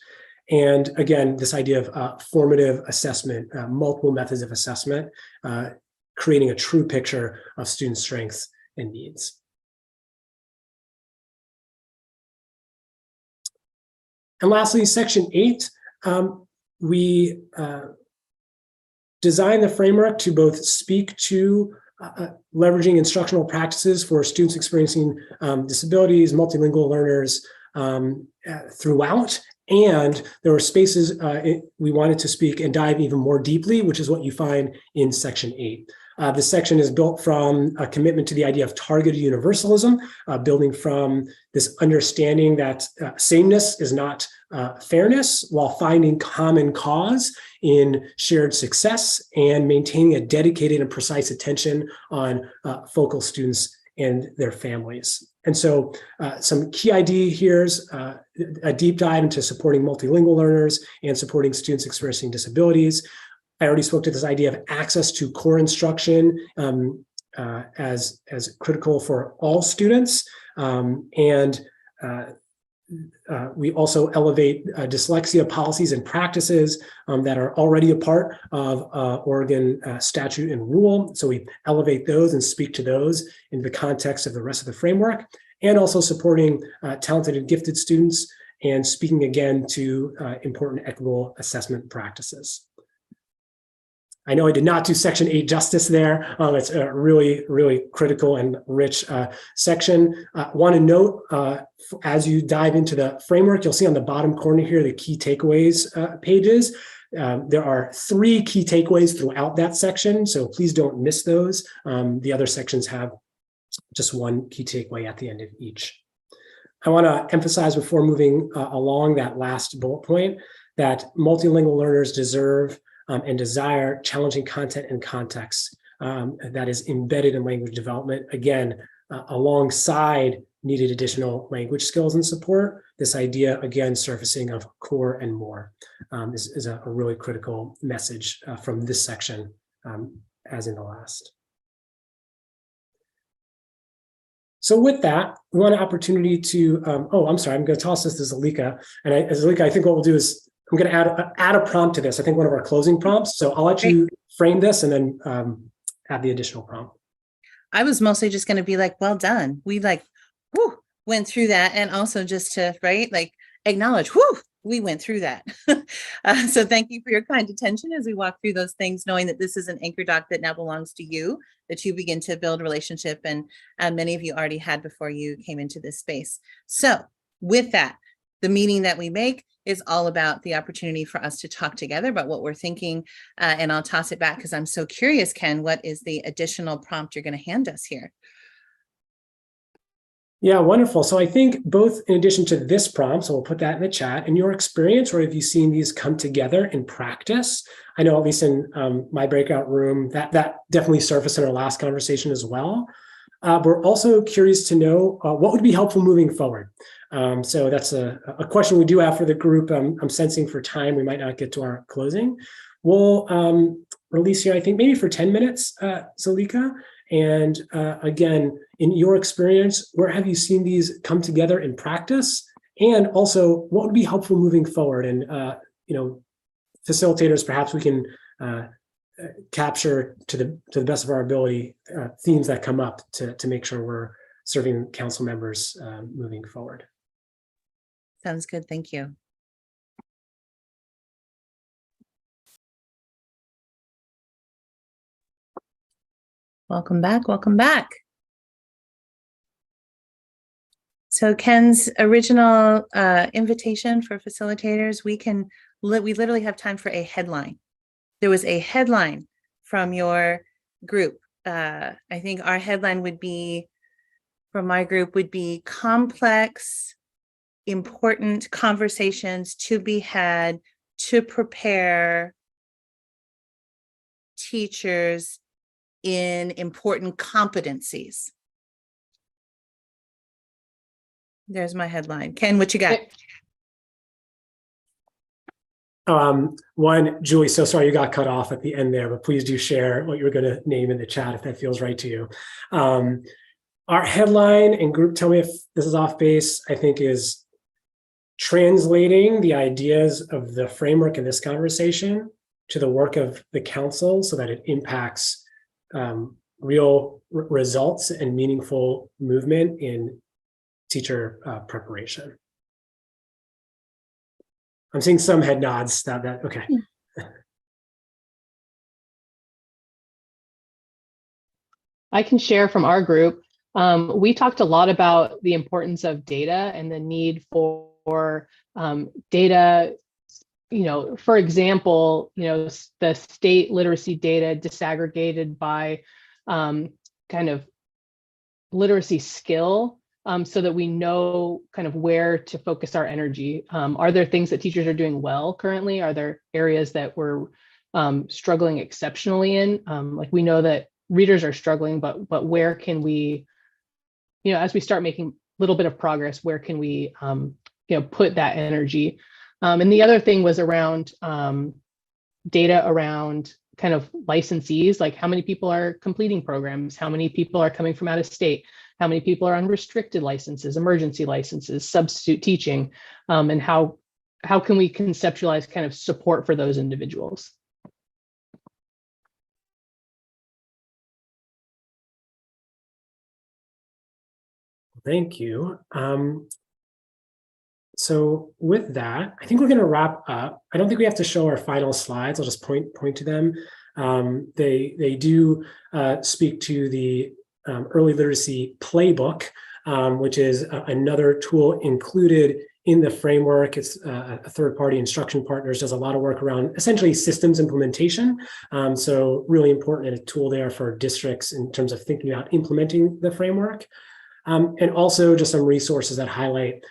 And again, this idea of formative assessment, multiple methods of assessment, creating a true picture of student strengths and needs. And lastly, section 8, we design the framework to both speak to leveraging instructional practices for students experiencing disabilities, multilingual learners throughout. And there were spaces we wanted to speak and dive even more deeply, which is what you find in section 8. This section is built from a commitment to the idea of targeted universalism, building from this understanding that sameness is not fairness, while finding common cause in shared success and maintaining a dedicated and precise attention on focal students and their families. And so some key idea here is a deep dive into supporting multilingual learners and supporting students experiencing disabilities. I already spoke to this idea of access to core instruction as critical for all students. We also elevate dyslexia policies and practices that are already a part of Oregon statute and rule. So we elevate those and speak to those in the context of the rest of the framework, and also supporting talented and gifted students and speaking again to important equitable assessment practices. I know I did not do section 8 justice there. It's a really, really critical and rich section. Want to note, as you dive into the framework, you'll see on the bottom corner here, the key takeaways pages. There are 3 key takeaways throughout that section, so please don't miss those. The other sections have just 1 key takeaway at the end of each. I want to emphasize before moving along that last bullet point that multilingual learners deserve and desire challenging content and context that is embedded in language development. Again, alongside needed additional language skills and support, this idea, again, surfacing of core and more is a really critical message from this section as in the last. So with that, we want an opportunity to, I'm sorry, I'm going to toss this to Zalika. And Zalika, I think what we'll do is I'm going to add a prompt to this. I think one of our closing prompts. So I'll let you frame this and then add the additional prompt. I was mostly just going to be like, well done. We went through that. And also just to, acknowledge, we went through that. So thank you for your kind attention as we walk through those things, knowing that this is an anchor doc that now belongs to you, that you begin to build relationship, and many of you already had before you came into this space. So with that, the meeting that we make is all about the opportunity for us to talk together about what we're thinking. And I'll toss it back because I'm so curious, Ken, what is the additional prompt you're going to hand us here? Yeah, wonderful. So I think both in addition to this prompt, so we'll put that in the chat, in your experience, or have you seen these come together in practice? I know at least in my breakout room, that definitely surfaced in our last conversation as well. We're also curious to know what would be helpful moving forward. So that's a question we do have for the group. I'm sensing for time, we might not get to our closing. We'll release here, I think maybe for 10 minutes, Zalika. And again, in your experience, where have you seen these come together in practice? And also, what would be helpful moving forward? And, facilitators, perhaps we can capture to the best of our ability themes that come up to make sure we're serving council members moving forward. Sounds good. Thank you. Welcome back. Welcome back. So Ken's original invitation for facilitators, we literally have time for a headline. There was a headline from your group. I think our headline would be, from my group, would be complex, important conversations to be had to prepare teachers in important competencies. There's my headline. Ken, what you got? One, Julie, so sorry you got cut off at the end there, but please do share what you're going to name in the chat if that feels right to you. Our headline and group, tell me if this is off base, I think is translating the ideas of the framework in this conversation to the work of the council so that it impacts real results and meaningful movement in teacher preparation. I'm seeing some head nods that okay. I can share from our group. We talked a lot about the importance of data and the need for data. For example, the state literacy data disaggregated by kind of literacy skill, so that we know kind of where to focus our energy. Are there things that teachers are doing well currently? Are there areas that we're struggling exceptionally in? Like we know that readers are struggling, but where can we, as we start making a little bit of progress, where can we, put that energy? And the other thing was around data around kind of licensees, like how many people are completing programs, how many people are coming from out of state, how many people are on restricted licenses, emergency licenses, substitute teaching, and how can we conceptualize kind of support for those individuals? Thank you. So with that, I think we're going to wrap up. I don't think we have to show our final slides. I'll just point to them. They do speak to the early literacy playbook, which is another tool included in the framework. It's a third-party instruction partners, does a lot of work around essentially systems implementation. So really important and a tool there for districts in terms of thinking about implementing the framework. And also just some resources that highlight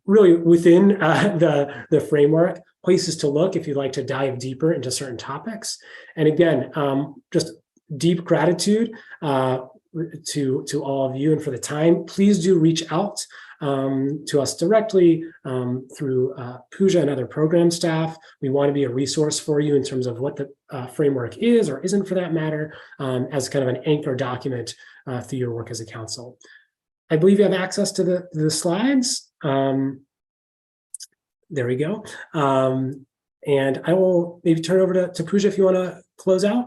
really within the framework, places to look if you'd like to dive deeper into certain topics. And again, just deep gratitude to all of you and for the time. Please do reach out to us directly through Pooja and other program staff. We want to be a resource for you in terms of what the framework is or isn't for that matter, as kind of an anchor document through your work as a council. I believe you have access to the slides. There we go. And I will maybe turn over to Pooja if you want to close out.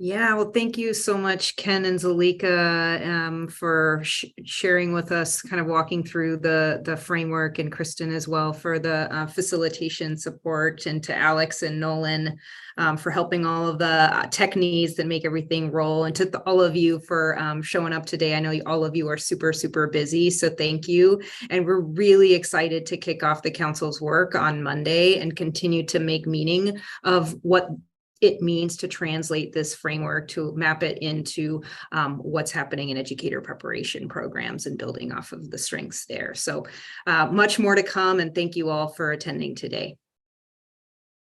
Yeah, well, thank you so much, Ken and Zalika, for sharing with us, kind of walking through the framework, and Kristen as well for the facilitation support, and to Alex and Nolan for helping all of the techniques that make everything roll, and to all of you for showing up today. I know all of you are super, super busy, so thank you. And we're really excited to kick off the council's work on Monday and continue to make meaning of what it means to translate this framework, to map it into what's happening in educator preparation programs and building off of the strengths there. So much more to come, and thank you all for attending today.